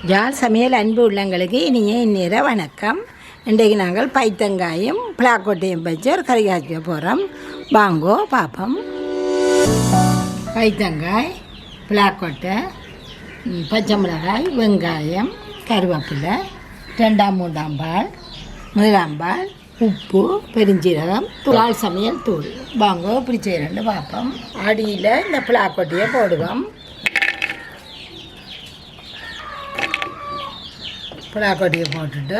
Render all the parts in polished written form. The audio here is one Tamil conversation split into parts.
யாழ் சமையல் அன்பு உள்ளங்களுக்கு இனிய இந்நேர வணக்கம். இன்றைக்கு நாங்கள் பைத்தங்காயும் பிளாக்கொட்டையும் வச்சு ஒரு கறி காய்க்க போகிறோம். வாங்கோ பார்ப்போம். பைத்தங்காய், பிளாக்கொட்டை, பச்சை மிளகாய், வெங்காயம், கருவேப்பிலை, 2-3 பால், முதலாம் பால், உப்பு, பெருஞ்சீரகம், யாழ் சமையல் தூள். வாங்கோ இப்படி செய்யறேன்னு பார்ப்போம். அடியில் இந்த பிளாக்கொட்டையை போடுவோம். பிளாக்கொட்டையை போட்டுட்டு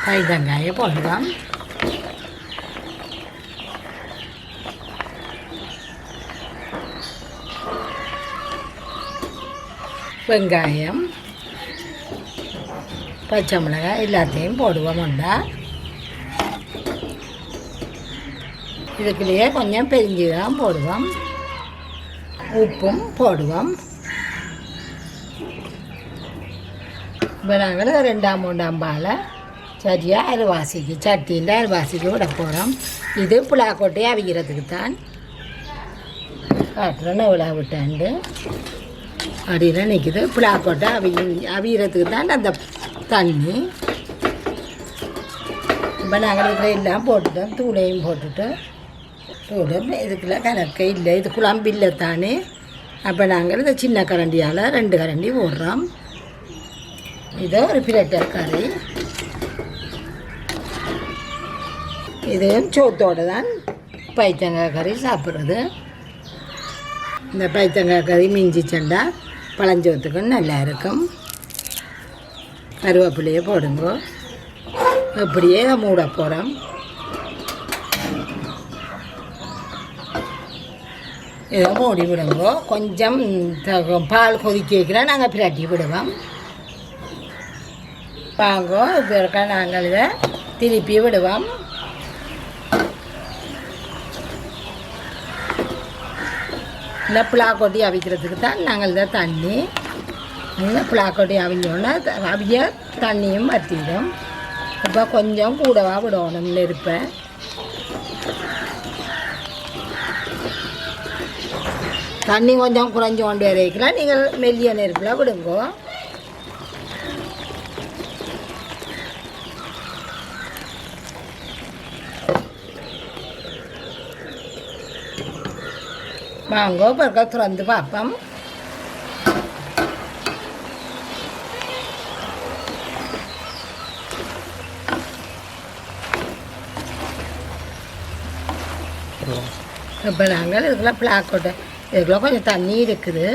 பைத்தங்காயை போடுவோம். வெங்காயம், பச்சை மிளகாய் எல்லாத்தையும் போடுவோம். உண்டா இதுக்குள்ளேயே கொஞ்சம் பெருஞ்சீரகம் போடுவோம். உப்பும் போடுவோம். இப்போ நாங்கள் 2-3 பாலை சரியாக அரைவாசிக்கு சட்டியில் அரைவாசிக்கு விட போகிறோம். இது புலாக்கொட்டையை அவிக்கிறதுக்கு தான் காட்டுறேன்னு இவ்வளோ விட்டாண்டு அடியில் நிற்கிது. புலாக்கொட்டை அவிக்கிறதுக்கு தான் அந்த தண்ணி. இப்போ நாங்கள் இதில் எல்லாம் போட்டுட்டோம். தூளையும் போட்டுட்டு தூள் இதுக்குள்ள கணக்கு இல்லை, இது குழம்பு இல்லை தானே. அப்போ நாங்கள் இந்த சின்ன கரண்டியால் 2 கரண்டி போடுறோம். இது ஒரு பிரட்டல் கறி. இது சோத்தோடு தான் பைத்தங்காய் கறி சாப்பிட்றது. இந்த பைத்தங்காய் கறி மிஞ்சி செண்டா பழஞ்சோத்துக்கும் நல்லா இருக்கும். கருவேப்பிலையே போடுங்க. அப்படியே மூட போகிறோம். இதை மூடி விடுங்க. கொஞ்சம் பால் கொதிக்க வைக்கிறோம். நாங்கள் பிரட்டி விடுவோம். வாங்கோ இப்போ இருக்க நாங்கள் இதை திருப்பி விடுவோம். இந்த புலாக்கொட்டி அவிக்கிறதுக்கு தான் நாங்கள் இதை தண்ணி. இந்த புலாக்கொட்டி அவிஞ்சோன்னா அவிய தண்ணியும் வற்றிடும். இப்போ கொஞ்சம் கூடவா விடணும் நெருப்பை. தண்ணி கொஞ்சம் குறைஞ்சி கொண்டு வரைக்கலாம். நீங்கள் மெல்லிய நெருப்பில் விடுங்கோ. வாங்கோ பிறகு திறந்து பார்ப்போம். இப்போ நாங்கள் இதுக்குள்ள பிளாக்கொட்டை இதுக்குள்ள கொஞ்சம் தண்ணி இருக்குது.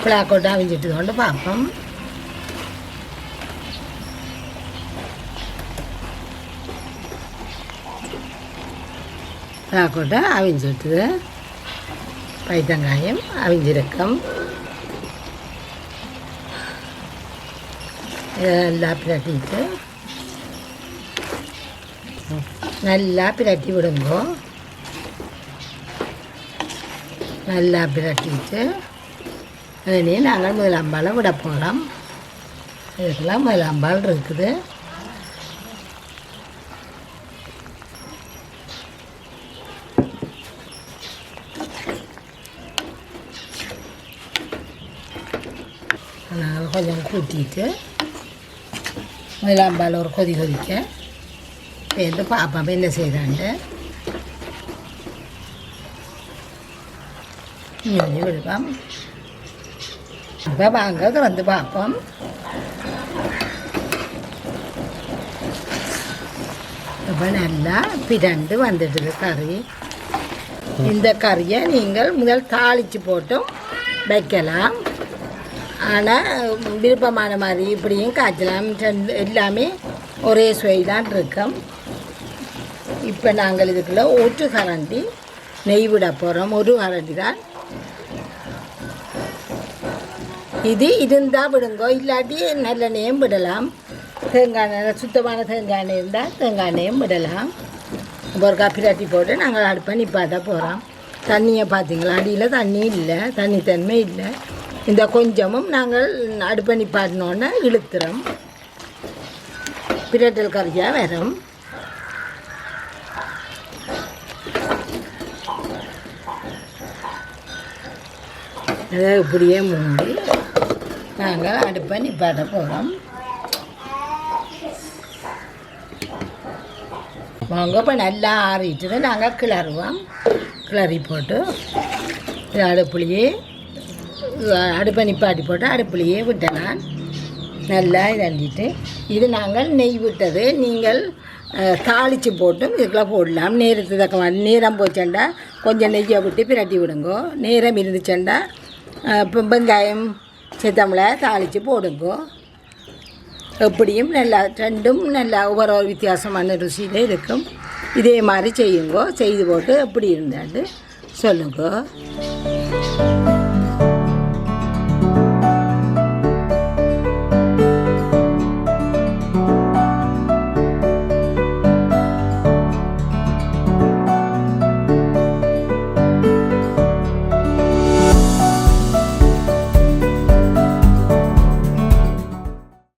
பிளாக்கொட்டை அவிஞ்சிட்டு கொண்டு பார்ப்போம். பிளாக்கொட்டை அவிஞ்சிட்டு பைத்தங்காயம் அவிஞ்சிருக்கும். நல்லா பிரட்டிட்டு நல்லா பிரட்டி விடுங்கோ. நல்லா பிரட்டிட்டு அதுலேயே நாங்கள் முதலாம் பாலை விட போகிறோம். இதுக்கெல்லாம் முதலாம் பால் இருக்குது. நாங்கள் கொஞ்சம் கூட்டிட்டு முதலாம் பால் ஒரு கொதிக்க சேர்ந்து பார்ப்போம் என்ன செய்தாண்டு. விடுவோம். இப்போ வாங்க திறந்து பார்ப்போம். இப்போ நல்லா பிரண்டு வந்துடுது கறி. இந்த கறியை நீங்கள் முதல் தாளித்து போட்டும் வைக்கலாம். ஆனால் விருப்பமான மாதிரி இப்படியும் காய்ச்சலாம். எல்லாமே ஒரே சுவை தான் இருக்கும். இப்போ நாங்கள் இதுக்குள்ள 1 கரண்டி நெய் விட போகிறோம். 1 கரண்டி தான். இது இருந்தால் விடுங்கோ, இல்லாட்டி நல்லெண்ணெயும் விடலாம். தேங்காய் எண்ணெய், சுத்தமான தேங்காய் எண்ணெய் இருந்தால் தேங்காய் எண்ணெயும் விடலாம். ஒரு பிரட்டி போட்டு நாங்கள் அடுப்பை நிப்பாட்ட போகிறோம். தண்ணியை பார்த்தீங்களா, அடியில் தண்ணி இல்லை, தண்ணி தன்மை இல்லை. இந்த கொஞ்சமும் நாங்கள் அடுப்பை நிப்பாட்டினோன்னே இழுத்துறோம். பிரட்டல் கறியாக வரும். அதை இப்படியே மூடி நாங்கள் அடுப்பை நிப்பாட்ட போகிறோம். வாங்க இப்போ நல்லா ஆறிட்டு நாங்கள் கிளறுவோம். கிளறி போட்டு அடுப்பை நிப்பாட்டி போட்டு அடுப்புலையே விட்டேன். நல்லா இதண்டிட்டு இது நாங்கள் நெய் விட்டது. நீங்கள் தாளித்து போட்டும் இதுக்கெல்லாம் போடலாம். நேரத்துக்கு தக்க மாதிரி நேரம் போச்சேண்டா கொஞ்சம் நெய்யை விட்டு பிரட்டி விடுங்கோ. நேரம் இருந்துச்சேண்டா இப்போ வெங்காயம் சித்தமிழ தாளித்து போடுங்கோ. எப்படியும் நல்லா ரெண்டும் நல்லா ஒவ்வொரு வித்தியாசமான ருசியில் இருக்கும். இதே மாதிரி செய்யுங்கோ. செய்து போட்டு எப்படி இருந்தாண்டு சொல்லுங்கோ.